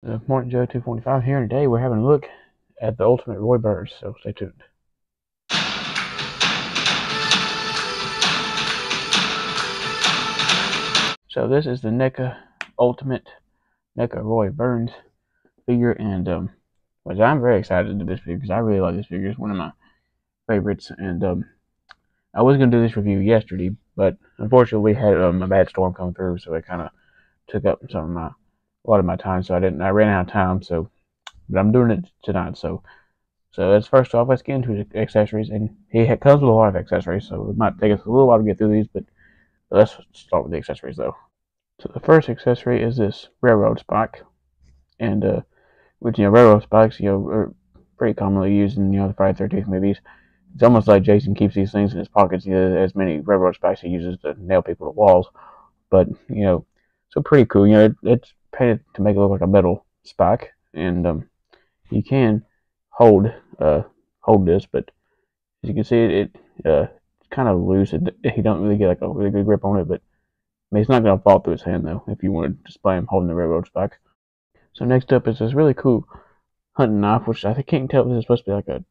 Morning Joe 245 here, and today we're having a look at the Ultimate Roy Burns, so stay tuned. So this is the Neca Ultimate Roy Burns figure, and which I'm very excited to do this figure because I really like this figure. It's one of my favorites, and I was going to do this review yesterday, but unfortunately we had a bad storm come through, so it kind of took up a lot of my time, so I ran out of time, but I'm doing it tonight, so let's first off, let's get into his accessories, and he comes with a lot of accessories, so it might take us a little while to get through these, but let's start with the accessories though. So the first accessory is this railroad spike, and which railroad spikes are pretty commonly used in the Friday the 13th movies. It's almost like Jason keeps these things in his pockets. As many railroad spikes he uses to nail people to walls, but so pretty cool. It's painted to make it look like a metal spike, and you can hold this, but as you can see, it's kind of loose. He don't really get like a really good grip on it, but I mean, it's not going to fall through his hand though. If you want to display him holding the railroad spike. So next up is this really cool hunting knife, which I can't tell if this is supposed to be like a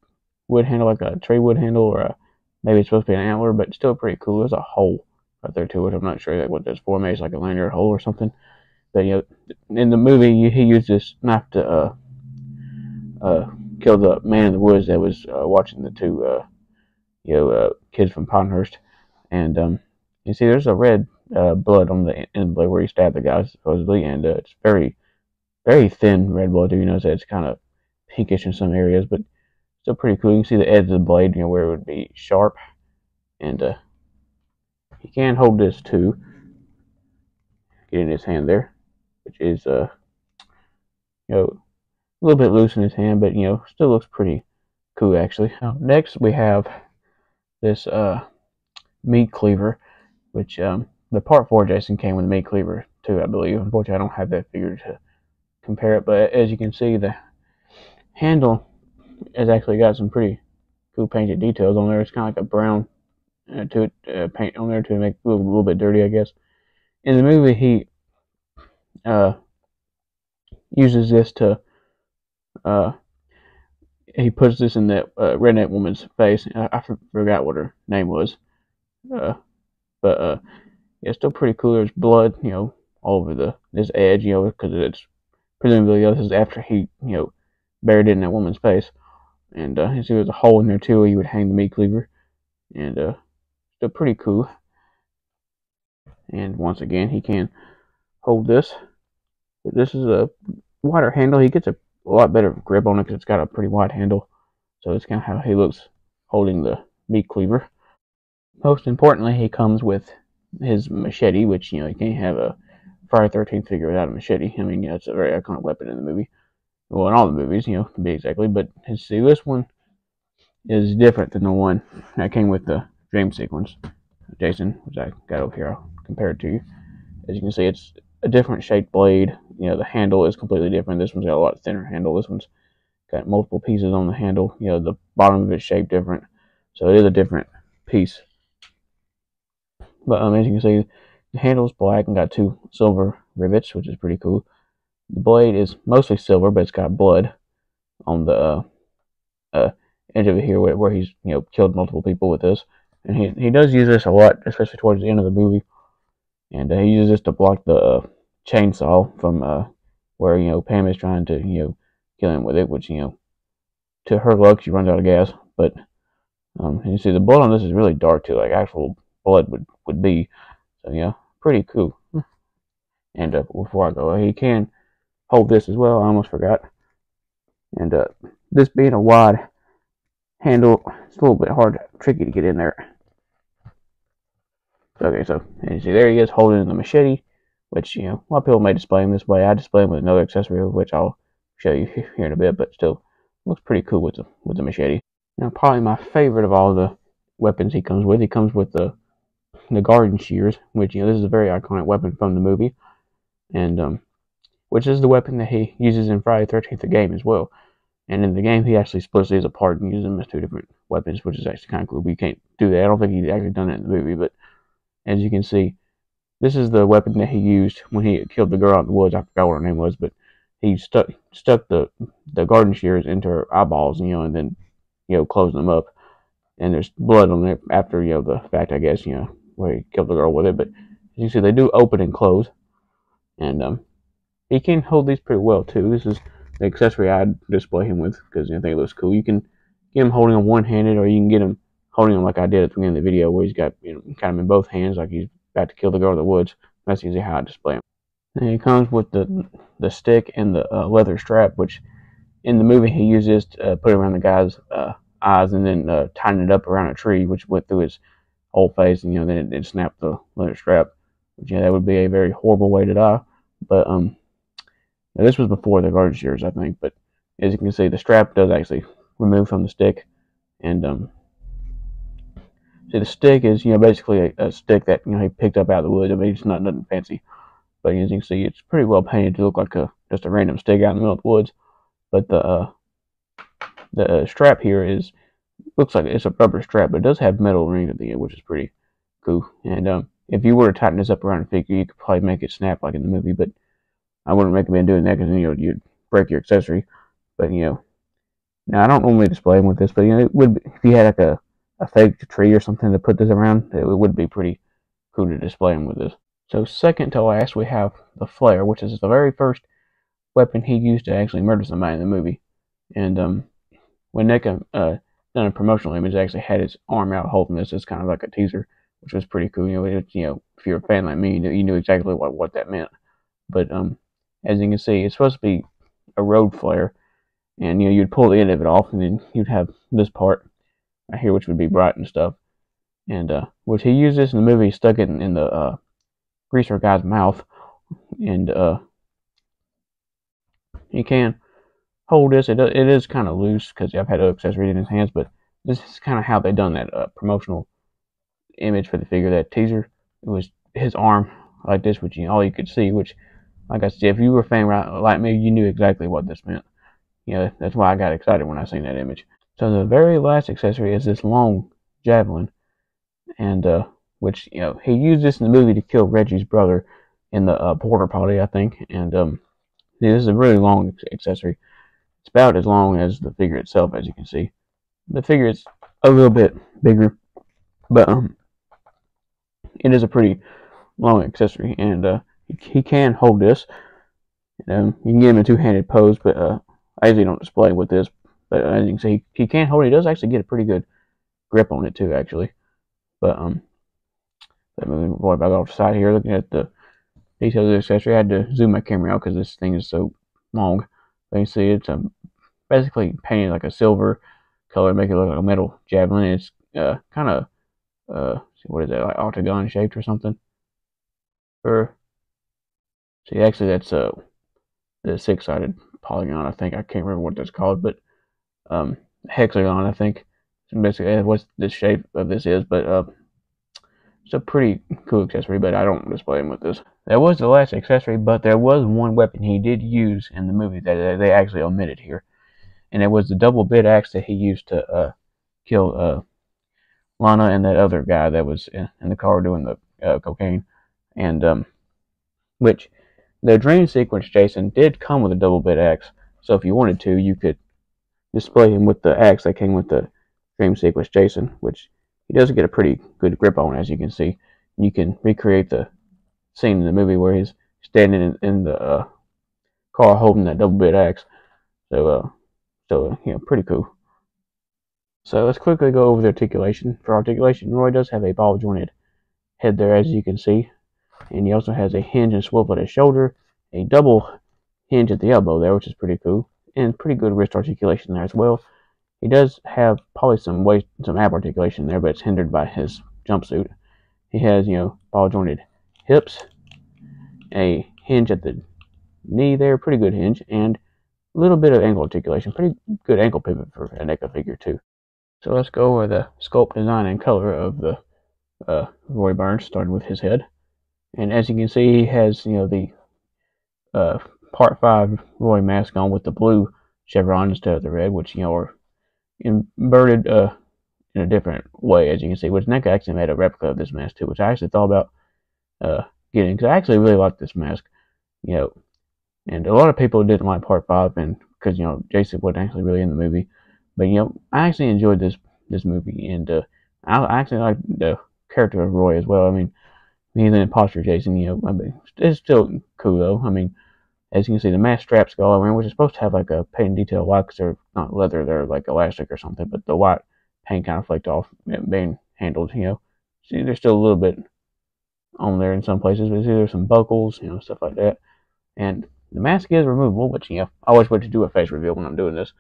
wood handle, like a tree wood handle, or maybe it's supposed to be an antler, but it's still pretty cool. There's a hole right there to it. I'm not sure what that's for. Maybe it's like a lanyard hole or something. But in the movie, he used this knife to killed the man in the woods that was watching the two kids from Pinehurst, and you see there's a red blood on the end of the blade where he stabbed the guy supposedly, and it's very thin red blood. You notice that it's kind of pinkish in some areas, but still pretty cool. You can see the edge of the blade, where it would be sharp, and he can hold this too. Get in his hand there, which is a little bit loose in his hand, but still looks pretty cool actually. Now, next we have this meat cleaver, which the Part 4 Jason came with a meat cleaver too, I believe. Unfortunately, I don't have that figure to compare it, but as you can see, the handle has actually got some pretty cool painted details on there. It's kind of like a brown paint on there to make it a little bit dirty, I guess. In the movie, he uses this to he puts this in that redneck woman's face. I forgot what her name was, but yeah, still pretty cool. There's blood, all over this edge, because it's presumably this is after he, buried it in that woman's face, and you see there's a hole in there too where you would hang the meat cleaver, and still pretty cool. And once again, he can hold this. But this is a wider handle. He gets a lot better grip on it because it's got a pretty wide handle. So it's kind of how he looks holding the meat cleaver. Most importantly, he comes with his machete, which, you can't have a Friday the 13th figure without a machete. I mean, it's a very iconic weapon in the movie. Well, in all the movies, to be exactly. But see, this one is different than the one that came with the dream sequence Jason, which I got over here. I'll compare it to you. As you can see, it's a different shaped blade. The handle is completely different. This one's got a lot thinner handle. This one's got multiple pieces on the handle. The bottom of it's shaped different. So it is a different piece. But as you can see, the handle is black and got two silver rivets, which is pretty cool. The blade is mostly silver, but it's got blood on the edge of it here where he's killed multiple people with this. And he does use this a lot, especially towards the end of the movie. And he uses this to block the chainsaw from where Pam is trying to kill him with it, which to her luck she runs out of gas. But and you see the blood on this is really dark too, like actual blood would be. So yeah, pretty cool. And before I go, he can hold this as well. I almost forgot. And this being a wide handle, it's a little bit tricky to get in there. Okay, so and you see there he is holding the machete, which a lot of people may display him this way. I display him with another accessory, which I'll show you here in a bit, but still looks pretty cool with the machete. Now, probably my favorite of all the weapons he comes with the garden shears, which this is a very iconic weapon from the movie, and which is the weapon that he uses in Friday the 13th, the game as well. And in the game, he actually splits these apart and uses them as two different weapons, which is actually kind of cool. But you can't do that. I don't think he's actually done it in the movie, but as you can see, this is the weapon that he used when he killed the girl out in the woods. I forgot what her name was, but he stuck the garden shears into her eyeballs, and then closed them up. And there's blood on it after the fact, I guess, where he killed the girl with it. But as you see, they do open and close, and he can hold these pretty well too. This is the accessory I'd display him with because I think it looks cool. You can get him holding them one-handed, or you can get him holding them like I did at the beginning of the video, where he's got kind of in both hands, like he's about to kill the girl in the woods. That's usually how I display him. And he comes with the stick and the leather strap, which in the movie he uses to put it around the guy's eyes, and then tighten it up around a tree, which went through his whole face, and then it snapped the leather strap. Which, that would be a very horrible way to die. But this was before the garden shears, I think. But as you can see, the strap does actually remove from the stick, and see, the stick is basically a stick that he picked up out of the woods. I mean, it's not nothing fancy, but as you can see, it's pretty well painted to look like just a random stick out in the middle of the woods. But the strap here looks like it's a rubber strap, but it does have metal rings at the end, which is pretty cool. And if you were to tighten this up around a figure, you could probably make it snap like in the movie, but I wouldn't recommend doing that because you'd break your accessory. But now I don't normally display them with this, but it would be, if you had like a fake tree or something to put this around, it would be pretty cool to display them with this. So second to last, we have the flare, which is the very first weapon he used to actually murder somebody in the movie. And when Neca done a promotional image, actually had his arm out holding this. It's kind of like a teaser, which was pretty cool. If you're a fan like me, you knew exactly what that meant. But as you can see, it's supposed to be a road flare, and you'd pull the end of it off, and then you'd have this part right here, which would be bright and stuff. And which he used this in the movie, he stuck it in the greaser guy's mouth, and he can hold this. It is kind of loose because I've had other accessories in his hands, but this is kind of how they done that promotional image for the figure, that teaser. It was his arm like this, which all you could see. Which, like I said, if you were a fan like me, you knew exactly what this meant. That's why I got excited when I seen that image. So the very last accessory is this long javelin, and which he used this in the movie to kill Reggie's brother in the porta potty, I think. And this is a really long accessory. It's about as long as the figure itself, as you can see. The figure is a little bit bigger, but it is a pretty long accessory, and he can hold this. You can get him in a two-handed pose, but I usually don't display with this. But as you can see, he can hold it. He does actually get a pretty good grip on it too, actually. But moving Roy back off the side here, looking at the details of the accessory, I had to zoom my camera out because this thing is so long. But you can see it's basically painted like a silver color, make it look like a metal javelin. It's kind of what is that, like octagon shaped or something? See, actually that's the 6-sided polygon, I think. I can't remember what that's called, but hexagon, I think. So basically what this shape of this is, but it's a pretty cool accessory, but I don't display them with this. That was the last accessory, but there was one weapon he did use in the movie that they actually omitted here, and it was the double bit axe that he used to kill Lana and that other guy that was in the car doing the cocaine. And which the dream sequence Jason did come with a double bit axe, so if you wanted to, you could display him with the axe that came with the dream sequence Jason, which he does get a pretty good grip on, as you can see. You can recreate the scene in the movie where he's standing in the car holding that double bit axe. So pretty cool. So let's quickly go over the articulation. For articulation, Roy does have a ball jointed head there, as you can see, and he also has a hinge and swivel at his shoulder, a double hinge at the elbow there, which is pretty cool, and pretty good wrist articulation there as well. He does have probably some ab articulation there, but it's hindered by his jumpsuit. He has, ball jointed hips, a hinge at the knee there, pretty good hinge, and a little bit of ankle articulation. Pretty good ankle pivot for a Neca figure too. So let's go over the sculpt, design, and color of the Roy Burns, starting with his head. And as you can see, he has, the Part 5 Roy mask on with the blue chevron instead of the red, which, are inverted in a different way, as you can see. Which Neca actually made a replica of this mask too, which I actually thought about getting, because I actually really like this mask. And a lot of people didn't like part 5, and because Jason wasn't actually really in the movie, but I actually enjoyed this movie, and I actually like the character of Roy as well. I mean, he's an imposter Jason. I mean, it's still cool though. I mean, as you can see, the mask straps go all around, which is supposed to have like a paint detail white because they're not leather, they're like elastic or something. But the white paint kind of flaked off, being handled. See, there's still a little bit on there in some places, but see, there's some buckles, stuff like that. And the mask is removable, which I always want to do a face reveal when I'm doing this.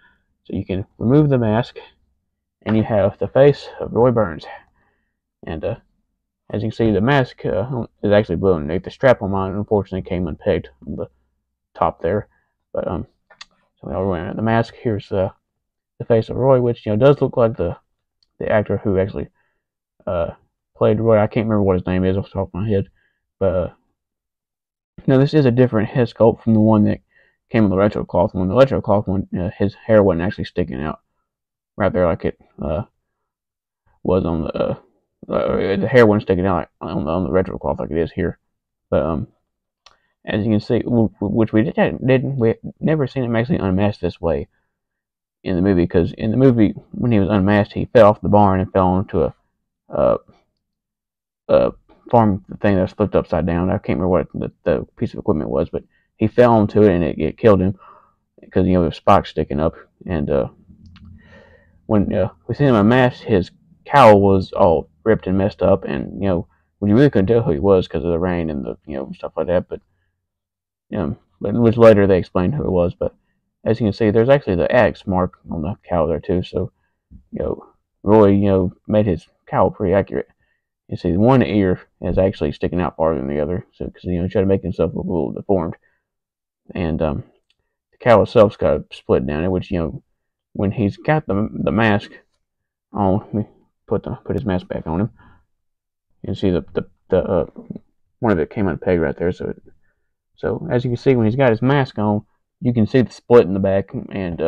So you can remove the mask, and you have the face of Roy Burns. And as you can see, the mask is actually blue underneath. The strap on mine, unfortunately, came unpegged on the top there. But so we are wearing the mask. Here's the face of Roy, which does look like the actor who actually played Roy. I can't remember what his name is off the top of my head, but this is a different head sculpt from the one that came on the retro cloth one. The retro cloth one, his hair wasn't actually sticking out right there like it was on the hair wasn't sticking out like on the retro cloth like it is here. But as you can see, which we never seen him actually unmasked this way in the movie, because in the movie when he was unmasked, he fell off the barn and fell onto a farm thing that was flipped upside down. I can't remember what the piece of equipment was, but he fell onto it and it killed him because there was spikes sticking up. And when we seen him unmasked, his cowl was all ripped and messed up, and when you really couldn't tell who he was because of the rain and the stuff like that. But which later they explained who it was. But as you can see, there's actually the axe mark on the cowl there too. So Roy made his cowl pretty accurate. You see, one ear is actually sticking out farther than the other, so because he tried to make himself look a little deformed. And the cowl itself's got a split down it, which when he's got the mask on, let me put his mask back on him. You can see the one of it came unpegged right there. So as you can see, when he's got his mask on, you can see the split in the back and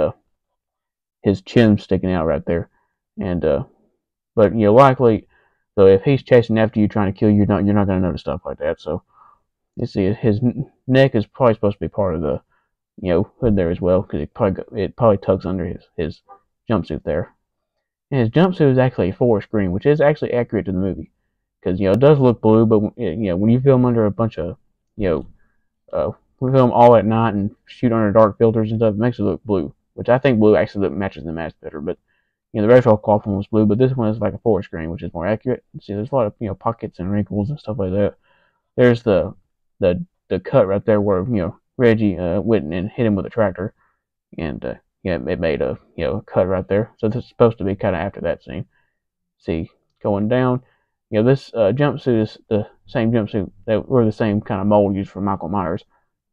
his chin sticking out right there. And but likely. So if he's chasing after you, trying to kill you, you're not going to notice stuff like that. So you see, his neck is probably supposed to be part of the hood there as well, because it probably tucks under his jumpsuit there. And his jumpsuit is actually a forest green, which is actually accurate to the movie, because it does look blue, but when you film under a bunch of we film all at night and shoot under dark filters and stuff, it makes it look blue, which I think blue actually matches the mask better, but. The retro cloth one was blue, but this one is like a forest green, which is more accurate. See, there's a lot of pockets and wrinkles and stuff like that. There's the cut right there where Reggie went and hit him with a tractor, and it made a cut right there. So this is supposed to be kind of after that scene. See, going down, this jumpsuit is the same jumpsuit that were the same kind of mold used for Michael Myers.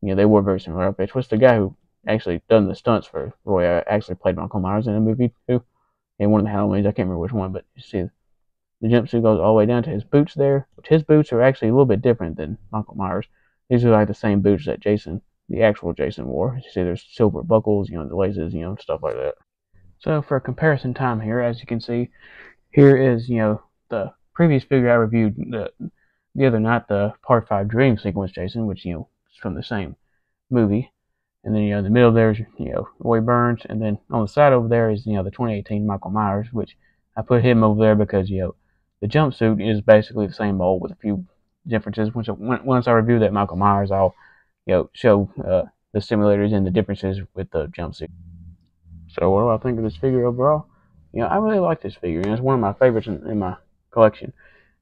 They wore very similar outfits. Which the guy who actually done the stunts for Roy actually played Michael Myers in a movie too. In one of the Halloweens, I can't remember which one, but you see the jumpsuit goes all the way down to his boots there, which his boots are actually a little bit different than Michael Myers. These are like the same boots that the actual Jason wore. You see there's silver buckles, the laces, stuff like that. So for a comparison time here, as you can see, here is, the previous figure I reviewed the other night, the Part 5 Dream Sequence Jason, which, is from the same movie. And then, in the middle there's, Roy Burns. And then on the side over there is, the 2018 Michael Myers, which I put him over there because, the jumpsuit is basically the same mold with a few differences. Once I review that Michael Myers, I'll, show the simulators and the differences with the jumpsuit. So what do I think of this figure overall? I really like this figure. It's one of my favorites in my collection.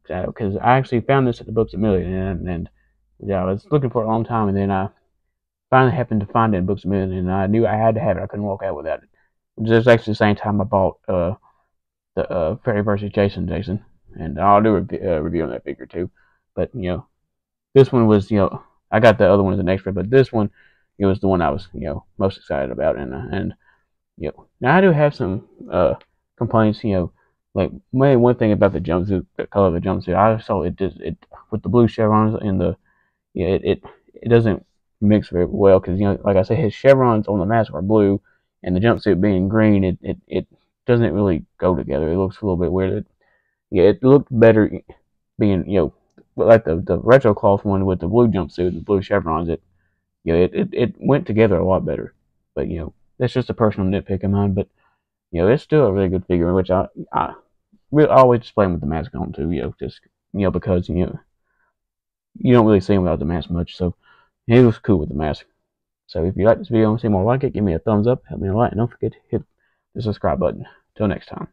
Because I actually found this at the Books A Million. And I was looking for it a long time, and then I finally happened to find it in Books A Million, and I knew I had to have it. I couldn't walk out without it. Which is actually the same time I bought the Freddy vs. Jason, and I'll do a review on that figure too. But this one was I got the other one as an extra, but this one was the one I was most excited about, and now I do have some complaints. Like maybe one thing about the jumpsuit, the color of the jumpsuit, I saw it with the blue chevrons and the it doesn't mix very well, because like I said, his chevrons on the mask are blue, and the jumpsuit being green, it doesn't really go together. It looks a little bit weird. It looked better being like the retro cloth one with the blue jumpsuit and the blue chevrons. it went together a lot better. But that's just a personal nitpick of mine. But it's still a really good figure, which I really always display him with the mask on too. Just because you don't really see him without the mask much. So he was cool with the mask. So if you like this video and see more like it, give me a thumbs up, help me a like, and don't forget to hit the subscribe button. Till next time.